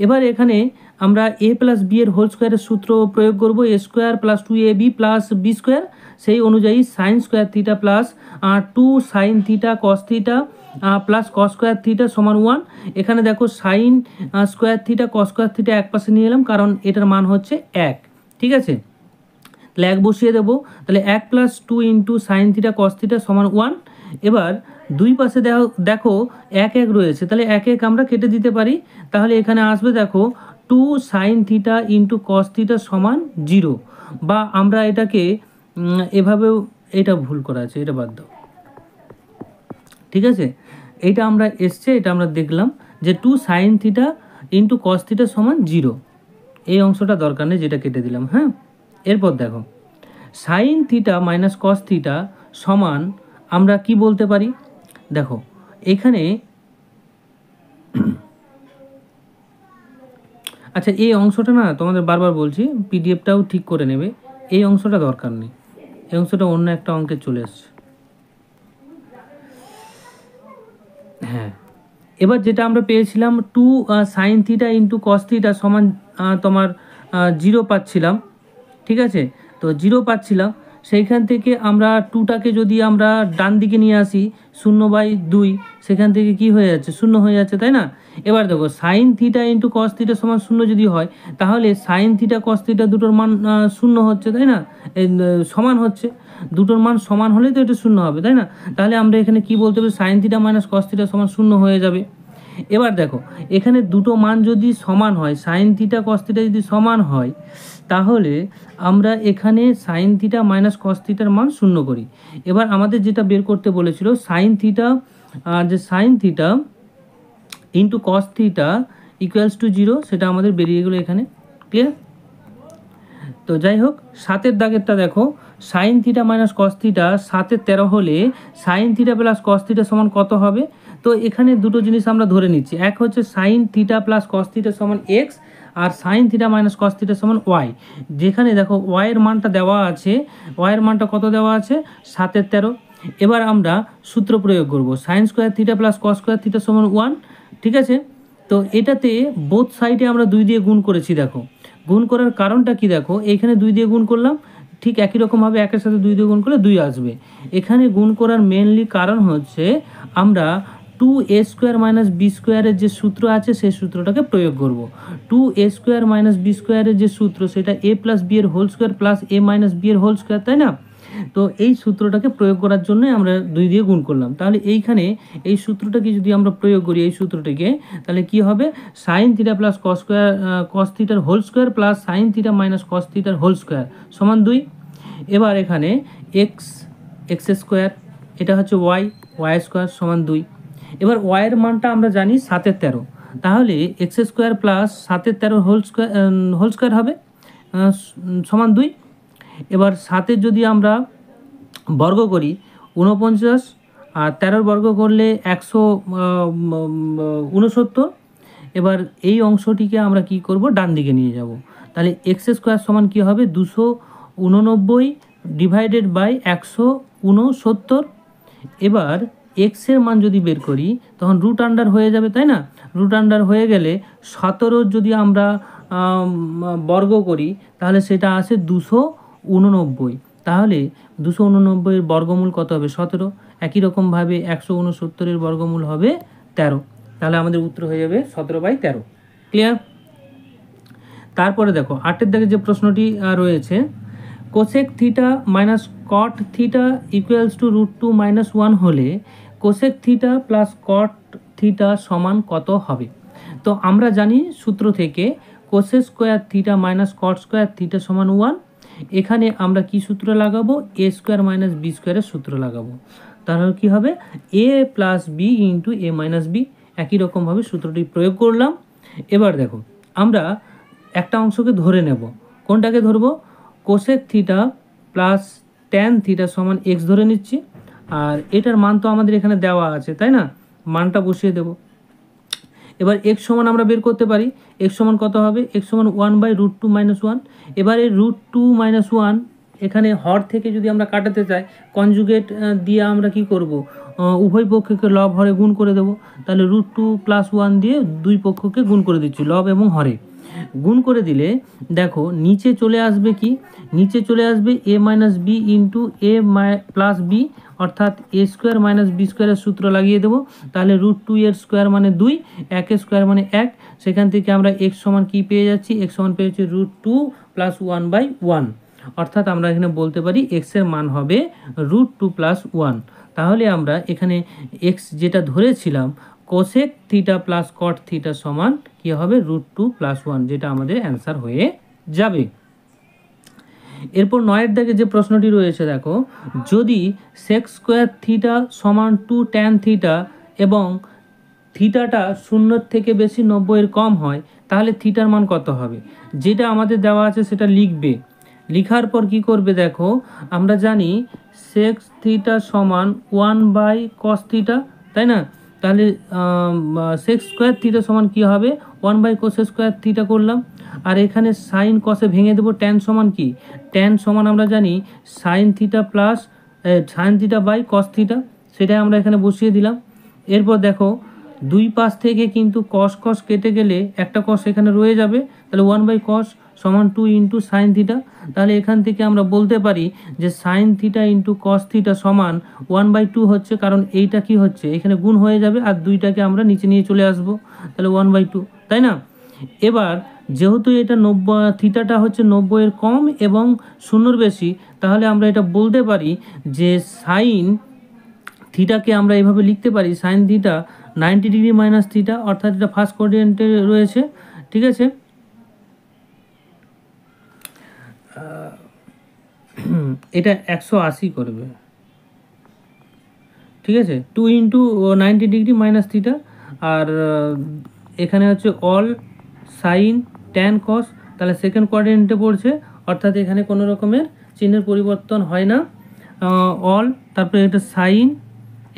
এবার এখানে আমরা a প্লাস বি এর হোল স্কোয়ারের সূত্র প্রয়োগ করব, a square plus 2ab plus B square. সেই অনুযায়ী sine square theta plus 2 sine theta cos theta plus cos square theta সমান 1। এখানে দেখো sine square theta cos square theta এক পাশে নিয়ে এলাম, কারণ এটার মান হচ্ছে 1। ঠিক আছে, তাহলে 1 বসিয়ে দেবো, তাহলে 1 + 2 into sign theta cos theta সমান 1। এবার দুই পাশে দেখো 1 1 রয়েছে, তাহলে 1 1 আমরা কেটে দিতে পারি। তাহলে এখানে আসবে দেখো 2 sine theta into cos theta সমান 0, বা আমরা এটাকে এভাবেও, এটা ভুল করা আছে, এটা বাদ দাও। ঠিক আছে, এইটা আমরা এসছে, এটা আমরা দেখলাম যে 2 sine theta into cos theta সমান 0, এই অংশটা দরকার নেই, যেটা কেটে দিলাম। হ্যাঁ, এরপর দেখো sign theta minus cos theta সমান আমরা কি বলতে পারি, দেখো এখানে আচ্ছা এই অংশটা না তোমাদের বারবার বলছি, পিডিএফটাও ঠিক করে নেবে, এই অংশটা দরকার নেই, এই অংশটা অন্য একটা অঙ্কে চলে আসছে। হ্যাঁ, এবার যেটা আমরা পেয়েছিলাম 2 sine theta into cos theta সমান তোমার 0 পাচ্ছিলাম। ঠিক আছে, তো 0 পাচ্ছিলাম, সেইখান থেকে আমরা 2টাকে যদি আমরা ডান দিকে নিয়ে আসি 0/2, সেখান থেকে কি হয়ে যাচ্ছে, 0 হয়ে যাচ্ছে, তাই না। এবার দেখো sign theta into cos theta সমান 0 যদি হয় তাহলে সাইন থিটা কস থিটা দুটোর মান 0 হচ্ছে, তাই না, সমান হচ্ছে, দুটোর মান সমান হলেই তো এটা 0 হবে, তাই না। তাহলে আমরা এখানে কি বলতে পারি, sine theta minus cos theta সমান 0 হয়ে যাবে। এবার দেখো এখানে দুটো মান যদি সমান হয়, সাইন থিটা কস থিটা যদি সমান হয় তাহলে আমরা এখানে সাইন থিটা মাইনাস কস থিটার মান 0 করি। এবার আমাদের যেটা বের করতে বলেছিল সাইন থিটা, যে sign theta into cos theta equals two 0, সেটা আমাদের বেরিয়ে গেলো এখানে। ক্লিয়ার? তো যাই হোক 7 দাগেরটা দেখো, sign theta minus cos theta 7 13 হলে sign theta plus cos theta সমান কত হবে। তো এখানে দুটো জিনিস আমরা ধরে নিচ্ছি, এক হচ্ছে sine theta plus cos theta সমান এক্স, আর sine theta minus cos theta সমান ওয়াই। যেখানে দেখো ওয়াইয়ের মানটা দেওয়া আছে, ওয়াইয়ের মানটা কত দেওয়া আছে, 7 13। এবার আমরা সূত্র প্রয়োগ করব, sign square theta plus cos square theta সমান 1। ঠিক আছে, তো এটাতে বোথ সাইডে আমরা 2 দিয়ে গুণ করেছি। দেখো গুণ করার কারণটা কি, দেখো এখানে 2 দিয়ে গুণ করলাম, ঠিক একই রকমভাবে একের সাথে 2 দিয়ে গুণ করলে 2 আসবে। এখানে গুণ করার মেনলি কারণ হচ্ছে আমরা 2a² - b² যে সূত্র আছে সেই সূত্রটাকে প্রয়োগ করব। 2a² - b² যে সূত্র সেটা a + b এর whole square plus a - b এর হোল স্কোয়ার, তাই না? তো এই সূত্রটাকে প্রয়োগ করার জন্যই আমরা 2 দিয়ে গুণ করলাম। তাহলে এইখানে এই সূত্রটাকে যদি আমরা প্রয়োগ করি, এই সূত্রটিকে, তাহলে কি হবে, sin θ plus cos θ whole square plus sin θ minus cos θ whole square সমান 2। এবার এখানে x² এটা হচ্ছে y² সমান 2। এবার y এর মানটা আমরা জানি 7/13, তাহলে x² প্লাস 7/13 হোল স্কোয়ার হবে সমান 2। এবার 7-এর যদি আমরা বর্গ করি 49, আর 13 বর্গ করলে 169। এবার এই অংশটিকে আমরা কি করব, ডান দিকে নিয়ে যাব। তাহলে x² সমান কি হবে, 289 ডিভাইডেড বাই 169। এবার x এর মান যদি বের করি তখন রুট আন্ডার হয়ে যাবে, তাই না? রুট আন্ডার হয়ে গেলে 17 যদি আমরা বর্গ করি তাহলে সেটা আসে 289। তাহলে 289 বর্গমূল কত হবে, 17। একই রকমভাবে 169 বর্গমূল হবে 13। তাহলে আমাদের উত্তর হয়ে যাবে 17/13। ক্লিয়ার? তারপরে দেখো 8-এর দিকে যে প্রশ্নটি রয়েছে, কোসেক থিটা মাইনাস কট থিটা ইকুয়ালস টু √2 - 1 হলে cosec theta plus cot theta সমান কত হবে? তো আমরা জানি সূত্র থেকে cosec square theta minus cot square theta সমান 1। এখানে আমরা কি সূত্র লাগাবো, a² - b² এর সূত্র লাগাবো। তাহলে কি হবে, a + b × a - b। একই রকমভাবে সূত্রটি প্রয়োগ করলাম। এবার দেখো আমরা একটা অংশকে ধরে নেব। কোনটাকে ধরবো, cosec theta plus tan theta সমান x ধরে নিচ্ছি। আর এটার মান তো আমাদের এখানে দেওয়া আছে, তাই না? মানটা বসিয়ে দেব। এবার x সমান আমরা বের করতে পারি, x সমান কত হবে, x সমান 1/√2 - 1। এবারে √2 - 1 এখানে হর থেকে যদি আমরা কাটাতে চাই, কনজুগেট দিয়ে আমরা কি করব, উভয় পক্ষকে লব হরে গুণ করে দেব। তাহলে √2 + 1 দিয়ে দুই পক্ষকে গুণ করে দিচ্ছি, লব এবং হরে গুণ করে দিলে দেখো নিচে চলে আসবে কি, নিচে চলে আসবে a - b × a + b, অর্থাৎ a² - b² এর সূত্র লাগিয়ে দেবো। তাহলে √2 এর স্কোয়ার মানে 2, 1 এর স্কোয়ার মানে 1। সেখান থেকে আমরা x সমান কি পেয়ে যাচ্ছি, x সমান পেয়ে যাচ্ছি √2 + 1/1। অর্থাৎ আমরা এখানে বলতে পারি x এর মান হবে √2 + 1। তাহলে আমরা এখানে x যেটা ধরেছিলাম cosec theta plus cot theta সমান কি হবে, √2 + 1, যেটা আমাদের অ্যান্সার হয়ে যাবে। এরপর 9-এর দিকে যে প্রশ্নটি রয়েছে, দেখো যদি sec² থিটা সমান 2 tan থিটা এবং থিটাটা 0 থেকে বেশি 90 এর কম হয় তাহলে থিটার মান কত হবে? যেটা আমাদের দেওয়া আছে সেটা লিখবে। লিখার পর কি করবে, দেখো আমরা জানি sec থিটা সমান 1/cos থিটা, তাই না? তাহলে sec² থিটা সমান কি হবে, 1/cos² থিটা করলাম। আর এখানে সাইন কসে ভেঙে দেবো, ট্যান সমান কি, ট্যান সমান আমরা জানি sine theta plus sine theta by cos theta, সেটাই আমরা এখানে বসিয়ে দিলাম। এরপর দেখো দুই পাশ থেকে কিন্তু কস কস কেটে গেলে একটা কস এখানে রয়ে যাবে, তাহলে 1/cos সমান 2 × সাইন থিটা। তাহলে এখান থেকে আমরা বলতে পারি যে সাইন থিটা × কস থিটা সমান 1/2 হচ্ছে, কারণ এইটা কি হচ্ছে এখানে গুণ হয়ে যাবে আর দুইটাকে আমরা নিচে নিয়ে চলে আসব, তাহলে 1/2, তাই না? এবার যেহেতু এটা 90 থিটাটা হচ্ছে 90 এর কম এবং 0-র বেশি, তাহলে আমরা এটা বলতে পারি যে সাইন থিটাকে আমরা এভাবে লিখতে পারি, sine theta 90 degree minus theta, অর্থাৎ এটা ফার্স্ট কোয়াড্রেন্টে রয়েছে, ঠিক আছে? এটা 180 করবে, ঠিক আছে? 2 × 90 ডিগ্রি মাইনাস থিটা, আর এখানে হচ্ছে অল সাইন ট্যান কস, তাহলে সেকেন্ড কোয়াড্রেন্টে পড়ছে, অর্থাৎ এখানে কোনো রকমের চিহ্নের পরিবর্তন হয় না। অল, তারপরে এটা সাইন,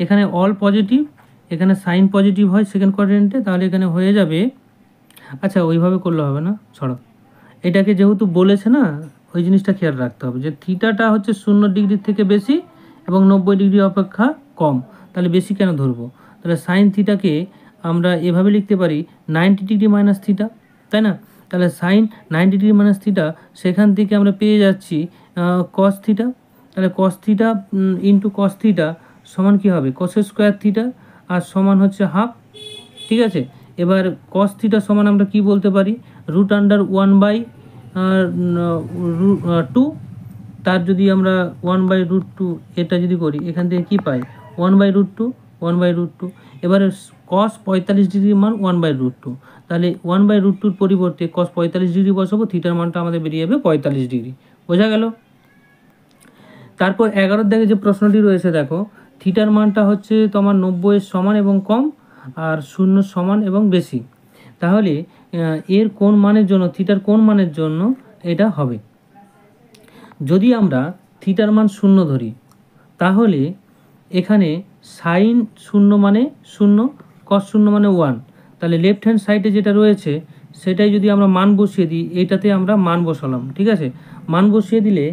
এখানে অল পজিটিভ, এখানে সাইন পজিটিভ হয় সেকেন্ড কোয়াড্রেন্টে, তাহলে এখানে হয়ে যাবে, আচ্ছা ওইভাবে করলে হবে না, ছড়ো, এটাকে যেহেতু বলেছে না ওই জিনিসটা খেয়াল রাখতে হবে যে থিটাটা হচ্ছে 0 ডিগ্রির থেকে বেশি এবং 90 ডিগ্রি অপেক্ষা কম, তাহলে বেশি কেন ধরবো, তাহলে সাইন থিটাকে আমরা এভাবে লিখতে পারি 90 ডিগ্রি মাইনাস থিটা, তাই না? তাহলে সাইন 90 ডিগ্রি মাইনাস থিটা, সেখান থেকে আমরা পেয়ে যাচ্ছি কস থিটা। তাহলে cos theta into cos theta সমান কী হবে? কসের স্কোয়ার থিটা আর সমান হচ্ছে হাফ, ঠিক আছে? এবার কস থিটা সমান আমরা কি বলতে পারি? রুট আন্ডার 1/2, তার যদি আমরা 1/√2 এটা যদি করি, এখান থেকে কি পাই? 1/√2। এবারে কস 45 ডিগ্রির মান 1/√2, তাহলে 1/√2 পরিবর্তে কস 45 ডিগ্রি বসাবো, থিটার মানটা আমাদের বেরিয়ে যাবে 45 ডিগ্রি। বোঝা গেল? তারপর 11 দাগে যে প্রশ্নটি রয়েছে দেখো, থিটার মানটা হচ্ছে তোমার 90 এর সমান এবং কম, আর 0 সমান এবং বেশি। তাহলে এর কোন মানের জন্য, থিটার কোন মানের জন্য এটা হবে? যদি আমরা থিটার মান 0 ধরি, তাহলে এখানে সাইন 0 মানে 0, কস 0 মানে 1। তাহলে লেফট হ্যান্ড সাইডে যেটা রয়েছে সেটাই যদি আমরা মান বসিয়ে দিই, এইটাতে আমরা মান বসালাম, ঠিক আছে? মান বসিয়ে দিলে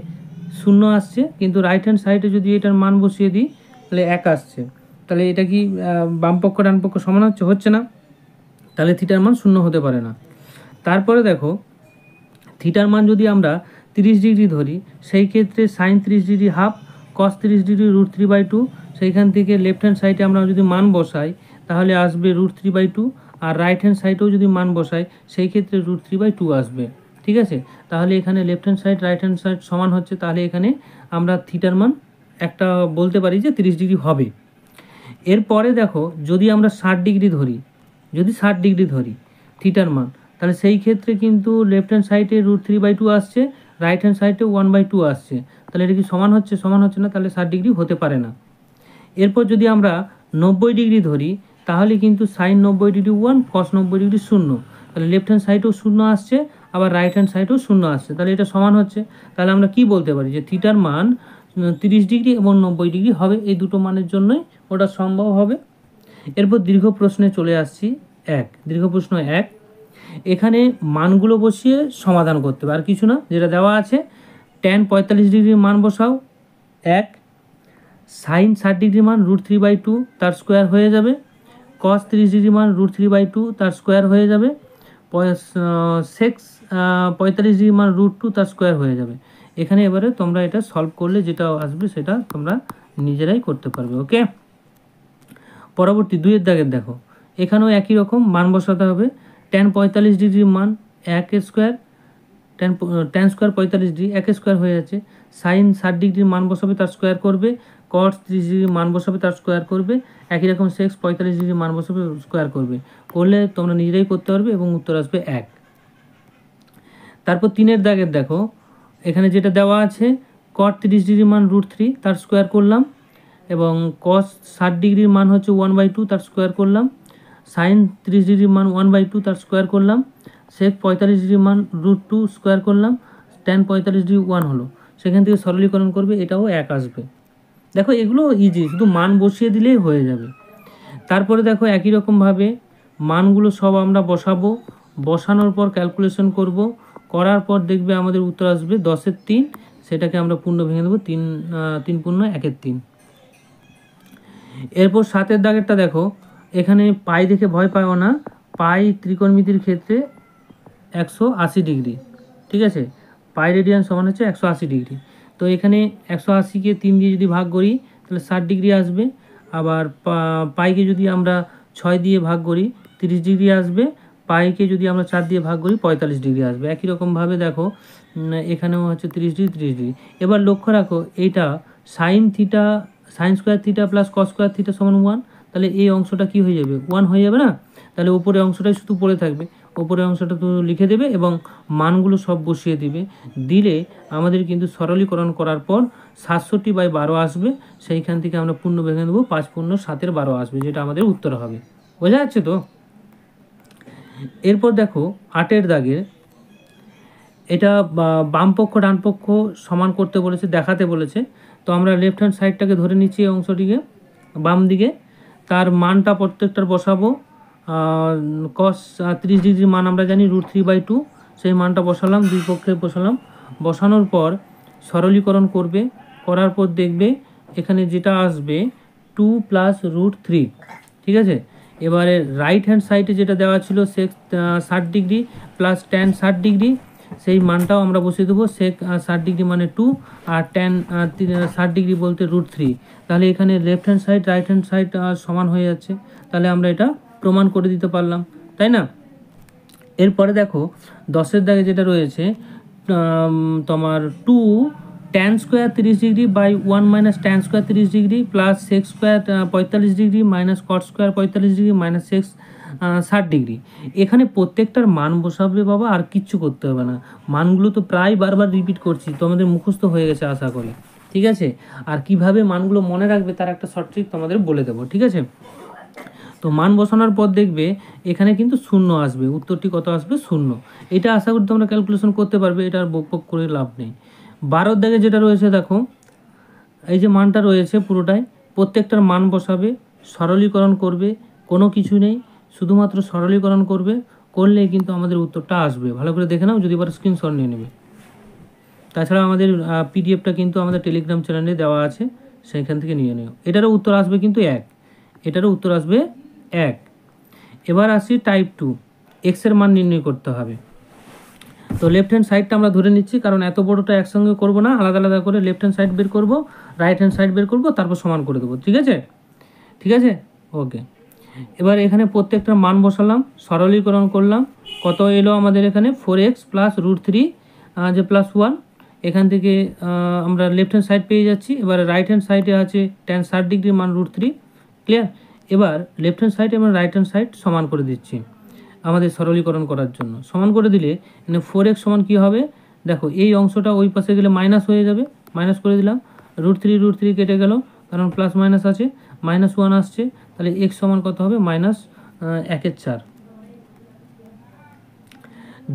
0 আসছে, কিন্তু রাইট হ্যান্ড সাইডে যদি এটার মান বসিয়ে দিই তাহলে 1 আসছে। তাহলে এটা কি বাম পক্ষ ডান পক্ষ সমান হচ্ছে না? তাহলে থিটার মান 0 হতে পারে না। তারপরে দেখো, থিটার মান যদি আমরা 30 ডিগ্রি ধরি, সেই ক্ষেত্রে সাইন 30 ডিগ্রি হাফ, কস 30 ডিগ্রি √3/2। সেইখান থেকে লেফট হ্যান্ড সাইডে আমরা যদি মান বসাই তাহলে আসবে √3/2, আর রাইট হ্যান্ড সাইডেও যদি মান বসাই সেই ক্ষেত্রে √3/2 আসবে, ঠিক আছে? তাহলে এখানে left hand side right hand side সমান হচ্ছে, তাহলে এখানে আমরা থিটার মান একটা বলতে পারি যে 30 ডিগ্রি হবে। এরপরে দেখো, যদি আমরা 60 ডিগ্রি ধরি, যদি 60 ডিগ্রি ধরি থিটার মান, তাহলে সেই ক্ষেত্রে কিন্তু লেফট হ্যান্ড সাইডে √3/2 আসছে, রাইট হ্যান্ড সাইডে 1/2 আসছে। তাহলে এটা কি সমান হচ্ছে? সমান হচ্ছে না, তাহলে 60 ডিগ্রি হতে পারে না। এরপর যদি আমরা 90 ডিগ্রি ধরি, তাহলে কিন্তু সাইন 90 ডিগ্রি 1, কস 90 ডিগ্রি 0। তাহলে লেফট হ্যান্ড সাইডেও 0 আসছে, আবার রাইট হ্যান্ড সাইডেও 0 আসছে, তাহলে এটা সমান হচ্ছে। তাহলে আমরা কি বলতে পারি? যে থিটার মান 30 ডিগ্রি এবং 90 ডিগ্রি হবে, এই দুটো মানের জন্যই ওটা সম্ভব হবে। এরপর দীর্ঘ প্রশ্নে চলে আসছি। দীর্ঘ প্রশ্ন 1, এখানে মানগুলো বসিয়ে সমাধান করতে হবে, আর কিছু না। যেটা দেওয়া আছে, ট্যান 45 ডিগ্রির মান বসাও 1, সাইন 60 ডিগ্রি মান √3/2 তার স্কোয়ার হয়ে যাবে, কস 30 ডিগ্রি মান √3/2 তার স্কোয়ার হয়ে যাবে, সেক্স 45 ডিগ্রি মান √2 তার স্কোয়ার হয়ে যাবে। এখানে এবারে তোমরা এটা সলভ করলে যেটা আসবে সেটা তোমরা নিজেরাই করতে পারবে। ওকে, পরবর্তী 2 দাগের দেখো, এখানেও একই রকম মান বসাতে হবে। ট্যান 45 ডিগ্রির মান 1 square, tan square 45 degree 1 square হয়ে যাচ্ছে। সাইন 60 ডিগ্রির মান বসাবে, তার স্কোয়ার করবে, কস 30 ডিগ্রির মান বসাবে, তার স্কোয়ার করবে, একই রকম সেক্স 45 ডিগ্রির মান বসাবে, স্কোয়ার করবে। করলে তোমরা নিজেরাই করতে পারবে এবং উত্তর আসবে 1। তারপর 3 দাগের দেখো, এখানে যেটা দেওয়া আছে, কট 30 ডিগ্রির মান √3 তার স্কোয়ার করলাম, এবং কস 60 ডিগ্রির মান হচ্ছে 1/2 তার স্কোয়ার করলাম, সাইন 30 ডিগ্রির মান 1/2 তার স্কোয়ার করলাম, সেক 45 ডিগ্রির মান √2 স্কোয়ার করলাম, ট্যান 45 ডিগ্রি 1 হলো। সেখান থেকে সরলীকরণ করবে, এটাও 1 আসবে। দেখো এগুলো ইজি, শুধু মান বসিয়ে দিলেই হয়ে যাবে। তারপরে দেখো একই রকমভাবে মানগুলো সব আমরা বসাবো, বসানোর পর ক্যালকুলেশন করব, করার পর দেখবে আমাদের উত্তর আসবে 10-এর 3, সেটাকে আমরা পূর্ণ ভেঙে দেবো, 3 পূর্ণ 1-এর 3। এরপর 7 দাগেরটা দেখো, এখানে পাই দেখে ভয় পাও না, পাই ত্রিকোণমিতির ক্ষেত্রে 180 ডিগ্রি, ঠিক আছে? পাই রেডিয়ান সমান হচ্ছে 180 ডিগ্রি। তো এখানে 180কে 3 দিয়ে যদি ভাগ করি তাহলে 60 ডিগ্রি আসবে, আবার পাইকে যদি আমরা 6 দিয়ে ভাগ করি 30 ডিগ্রি আসবে, পাইকে যদি আমরা 4 দিয়ে ভাগ করি 45 ডিগ্রি আসবে। একই রকমভাবে দেখো এখানেও হচ্ছে 30 ডিগ্রি 30 ডিগ্রি। এবার লক্ষ্য রাখো, এইটা sine theta, sign square theta plus cos square theta সমান 1, তাহলে এই অংশটা কি হয়ে যাবে? 1 হয়ে যাবে না? তাহলে উপরে অংশটাই শুধু পড়ে থাকবে, উপরের অংশটা তো লিখে দেবে এবং মানগুলো সব বসিয়ে দিবে। দিলে আমাদের কিন্তু সরলীকরণ করার পর 67/12 আসবে, সেইখান থেকে আমরা পূর্ণ ভেঙে দেবো, 5 পূর্ণ 7-এর 12 আসবে, যেটা আমাদের উত্তর হবে। বোঝা যাচ্ছে তো? এরপর দেখো 8 দাগের, এটা বাম পক্ষ ডান পক্ষ সমান করতে বলেছে, দেখাতে বলেছে। তো আমরা লেফট হ্যান্ড সাইডটাকে ধরে নিচ্ছি, এই অংশটিকে বাম দিকে, তার মানটা প্রত্যেকটার বসাবো। কস 30 ডিগ্রির মান আমরা জানি √3/2, সেই মানটা বসালাম, দুই পক্ষে বসালাম। বসানোর পর সরলীকরণ করবে, করার পর দেখবে এখানে যেটা আসবে 2 + √3, ঠিক আছে? এবারে রাইট হ্যান্ড সাইডে যেটা দেওয়া ছিল সেক 60 ডিগ্রি প্লাস ট্যান 60 ডিগ্রি, সেই মানটাও আমরা বসিয়ে দেবো। সেক 60 ডিগ্রি মানে 2 আর ট্যান 60 ডিগ্রি বলতে √3। তাহলে এখানে left hand side right hand side সমান হয়ে যাচ্ছে, তাহলে আমরা এটা প্রমাণ করে দিতে পারলাম, তাই না? এরপরে দেখো 10-এর দাগে যেটা রয়েছে তোমার 2 tan square 30 degree by 1 minus tan square 30 degree plus sec square 45 degree minus cot square 45 degree minus sec 60 degree. এখানে প্রত্যেকটার মান বসাবে বাবা, আর কিচ্ছু করতে হবে না। মানগুলো তো প্রায় বারবার রিপিট করছি, তোমাদের মুখস্থ হয়ে গেছে আশা করি, ঠিক আছে? আর কিভাবে মানগুলো মনে রাখবে তার একটা শর্ট ট্রিক তোমাদের বলে দেবো, ঠিক আছে? তো মান বসানোর পর দেখবে এখানে কিন্তু শূন্য আসবে, উত্তরটি কত আসবে? শূন্য। এটা আশা করি তোমরা ক্যালকুলেশন করতে পারবে, এটা আর বক করে লাভ নেই। 12-র দাগে যেটা রয়েছে দেখো, এই যে মানটা রয়েছে পুরোটাই, প্রত্যেকটার মান বসাবে, সরলীকরণ করবে, কোনো কিছু নেই, শুধুমাত্র সরলীকরণ করবে, করলে কিন্তু আমাদের উত্তরটা আসবে। ভালো করে দেখে নাও, যদি এবার স্ক্রিনশট নিয়ে নেবে। তাছাড়া আমাদের পিডিএফটা কিন্তু আমাদের টেলিগ্রাম চ্যানেলে দেওয়া আছে, সেইখান থেকে নিয়ে নিও। এটারও উত্তর আসবে কিন্তু 1, এটারও উত্তর আসবে 1। এবার আসি টাইপ 2, এক্সের মান নির্ণয় করতে হবে। তো লেফট হ্যান্ড সাইডটা আমরা ধরে নিচ্ছি, কারণ এত বড়টা একসঙ্গে করব না, আলাদা আলাদা করে লেফট হ্যান্ড সাইড বের করব, রাইট হ্যান্ড সাইড বের করব, তারপর সমান করে দেবো, ঠিক আছে? ঠিক আছে, ওকে। এবার এখানে প্রত্যেকটা মান বসালাম, সরলীকরণ করলাম, কত এলো আমাদের এখানে 4x প্লাস √3 যে প্লাস 1, এখান থেকে আমরা লেফট হ্যান্ড সাইড পেয়ে যাচ্ছি। এবার রাইট হ্যান্ড সাইডে আছে ট্যান 60 ডিগ্রি মান √3, ক্লিয়ার? এবার লেফট হ্যান্ড সাইড এবং রাইট হ্যান্ড সাইড সমান করে দিচ্ছি আমাদের সরলীকরণ করার জন্য। সমান করে দিলে এখানে 4x সমান কী হবে দেখো, এই অংশটা ওই পাশে গেলে মাইনাস হয়ে যাবে, মাইনাস করে দিলাম, √3 কেটে গেল, কারণ প্লাস মাইনাস আছে, -1 আসছে, তাহলে x সমান কত হবে? -1/4।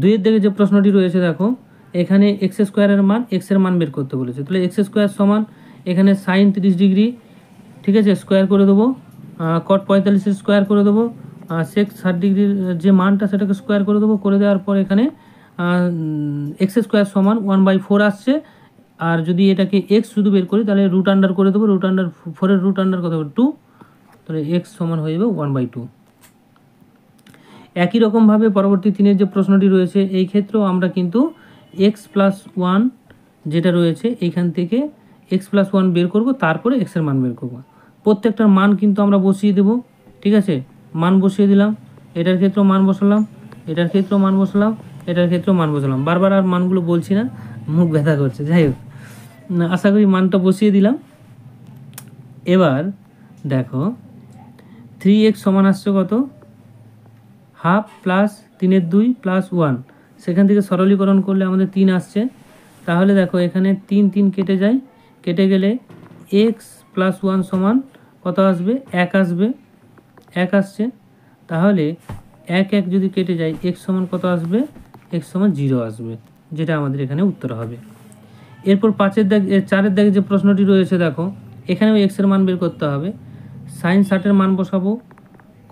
2-এর দিকে যে প্রশ্নটি রয়েছে দেখো, এখানে x স্কোয়ারের মান, x এর মান বের করতে বলেছে, তাহলে x স্কোয়ার সমান এখানে সাইন 30 ডিগ্রি, ঠিক আছে, স্কোয়ার করে দেবো, কট 45 স্কোয়ার করে দেবো, সেক 60 ডিগ্রির যে মানটা সেটাকে স্কোয়ার করে দেবো, করে দেওয়ার পর এখানে x স্কোয়ার সমান 1/4 আসছে। আর যদি এটাকে x শুধু বের করি তাহলে √আন্ডার করে দেবো, √4 এর √আন্ডার কত হবে? 2, তাহলে x সমান হয়ে যাবে 1/2। একই রকমভাবে পরবর্তী 3-এর যে প্রশ্নটি রয়েছে, এই ক্ষেত্রেও আমরা কিন্তু x + 1 যেটা রয়েছে এইখান থেকে x + 1 বের করব, তারপরে x এর মান বের করব। প্রত্যেকটার মান কিন্তু আমরা বসিয়ে দেব, ঠিক আছে? মান বসিয়ে দিলাম, এটার ক্ষেত্রেও মান বসালাম, এটার ক্ষেত্রেও মান বসালাম, এটার ক্ষেত্রেও মান বসালাম। বারবার আর মানগুলো বলছি না, মুখ ব্যথা করছে। যাই হোক, আশা করি মানটা বসিয়ে দিলাম। এবার দেখো 3x সমান আসছে কত? হাফ প্লাস 3/2 প্লাস 1, সেখান থেকে সরলীকরণ করলে আমাদের 3 আসছে। তাহলে দেখো এখানে 3 কেটে যায়, কেটে গেলে x + 1 সমান কত আসবে? 1 আসবে, 1 আসছে। তাহলে 1 যদি কেটে যায়, x সমান কত আসবে? x সমান 0 আসবে, যেটা আমাদের এখানে উত্তর হবে। এরপর 4-এর দাগে যে প্রশ্নটি রয়েছে দেখো, এখানেও x এর মান বের করতে হবে। সাইন 60-এর মান বসাবো,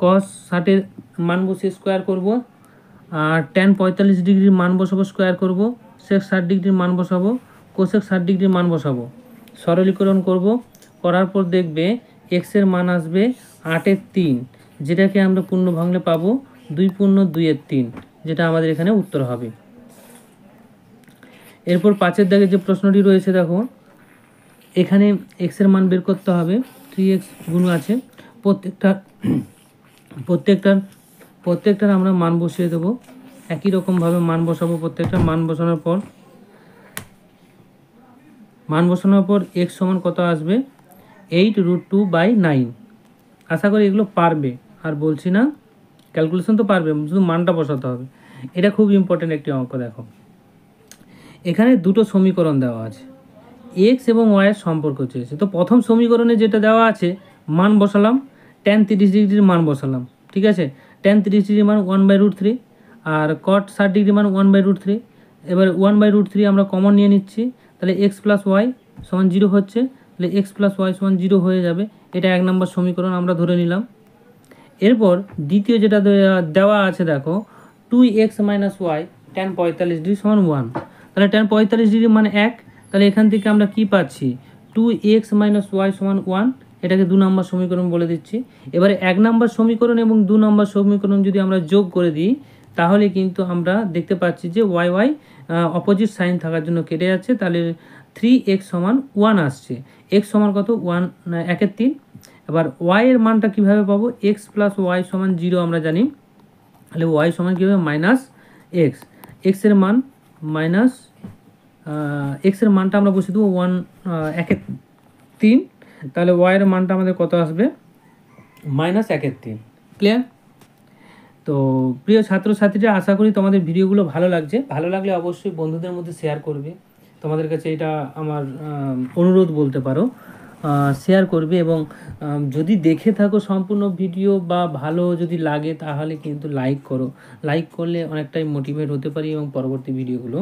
কস 60-এর মান বসিয়ে স্কোয়ার করব, আর ট্যান 45 ডিগ্রির মান বসাবো, স্কোয়ার করব, সেক 60 ডিগ্রির মান বসাবো, কোসেক 60 ডিগ্রির মান বসাবো, সরলীকরণ করব, করার পর দেখবে x এর মান আসবে 8/3, যেটাকে আমরা পূর্ণ ভাঙলে পাবো 2×2/3, যেটা আমাদের এখানে উত্তর হবে। এরপর 5-এর দাগে যে প্রশ্নটি রয়েছে দেখো, এখানে x এর মান বের করতে হবে, 3x গুণ আছে, প্রত্যেকটার আমরা মান বসিয়ে দেবো, একই রকমভাবে মান বসাবো। প্রত্যেকটা মান বসানোর পর x সমান কত আসবে? 8√2/9। আশা করি এগুলো পারবে, আর বলছি না, ক্যালকুলেশন তো পারবে, শুধু মানটা বসাতে হবে। এটা খুব ইম্পর্টেন্ট একটি অঙ্ক। দেখো এখানে দুটো সমীকরণ দেওয়া আছে, x এবং y এর সম্পর্ক চেয়েছে। তো প্রথম সমীকরণে যেটা দেওয়া আছে, মান বসালাম, ট্যান 30 ডিগ্রির মান বসালাম, ঠিক আছে? ট্যান 30 ডিগ্রির মান 1/√3, আর কট 60 ডিগ্রির মান 1/√3। এবার 1/√3 আমরা কমন নিয়ে নিচ্ছি, তাহলে x + y সমান 0 হচ্ছে, তাহলে x + y সমান 0 হয়ে যাবে। এটা 1 নম্বর সমীকরণ আমরা ধরে নিলাম। এরপর দ্বিতীয় যেটা দেওয়া আছে দেখো, 2x - y ট্যান 45 ডিগ্রি সমান 1, তাহলে ট্যান 45 ডিগ্রি মানে 1, তাহলে এখান থেকে আমরা কি পাচ্ছি? 2x - y সমান 1, এটাকে 2 নম্বর সমীকরণ বলে দিচ্ছি। এবারে 1 নম্বর সমীকরণ এবং 2 নম্বর সমীকরণ যদি আমরা যোগ করে দিই তাহলে কিন্তু আমরা দেখতে পাচ্ছি যে ওয়াই ওয়াই অপোজিট সাইন থাকার জন্য কেটে যাচ্ছে, তাহলে 3x সমান 1 আসছে। x সমান কত? 1 1-এর 3। এবার y এর মানটা কিভাবে পাবো? x প্লাস ওয়াই সমান 0 আমরা জানি, তাহলে y সমান কী হবে? Minus x. এক্সের মান মাইনাস এক্সের মানটা আমরা বসে দেবো 1 1-এর 3, তাহলে y এর মানটা আমাদের কত আসবে? মাইনাস 1-এর 3। ক্লিয়ার? তো প্রিয় ছাত্রছাত্রীরা, আশা করি তোমাদের ভিডিওগুলো ভালো লাগছে। ভালো লাগলে অবশ্যই বন্ধুদের মধ্যে শেয়ার করবে। তোমাদের কাছে এটা আমার অনুরোধ বলতে পারো, শেয়ার করবে। এবং যদি দেখে থাকো সম্পূর্ণ ভিডিও বা ভালো যদি লাগে তাহলে কিন্তু লাইক করো। লাইক করলে অনেকটাই মোটিভেট হতে পারি এবং পরবর্তী ভিডিওগুলো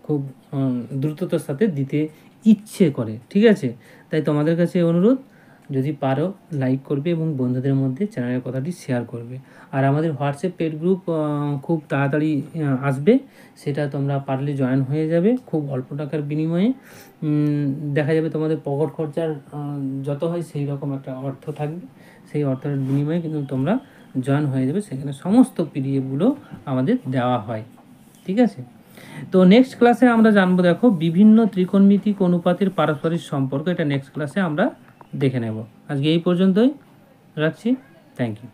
খুব দ্রুততার সাথে দিতে ইচ্ছে করে। ঠিক আছে? তাই তোমাদের কাছে অনুরোধ, যদি পারো লাইক করবে এবং বন্ধুদের মধ্যে চ্যানেলের কথাটি শেয়ার করবে। আর আমাদের হোয়াটসঅ্যাপ পেড গ্রুপ খুব তাড়াতাড়ি আসবে, সেটা তোমরা পারলে জয়েন হয়ে যাবে খুব অল্প টাকার বিনিময়ে। দেখা যাবে তোমাদের পকেট খরচার যত হয় সেই রকম একটা অর্থ থাকবে, সেই অর্থের বিনিময়ে কিন্তু তোমরা জয়েন হয়ে যাবে। সেখানে সমস্ত পিডিএফগুলো আমাদের দেওয়া হয়। ঠিক আছে? তো নেক্সট ক্লাসে আমরা জানবো, দেখো, বিভিন্ন ত্রিকোণমিতিক অনুপাতের পারস্পরিক সম্পর্ক। এটা নেক্সট ক্লাসে আমরা দেখে নেব। আজকে এই পর্যন্তই রাখছি। Thank you.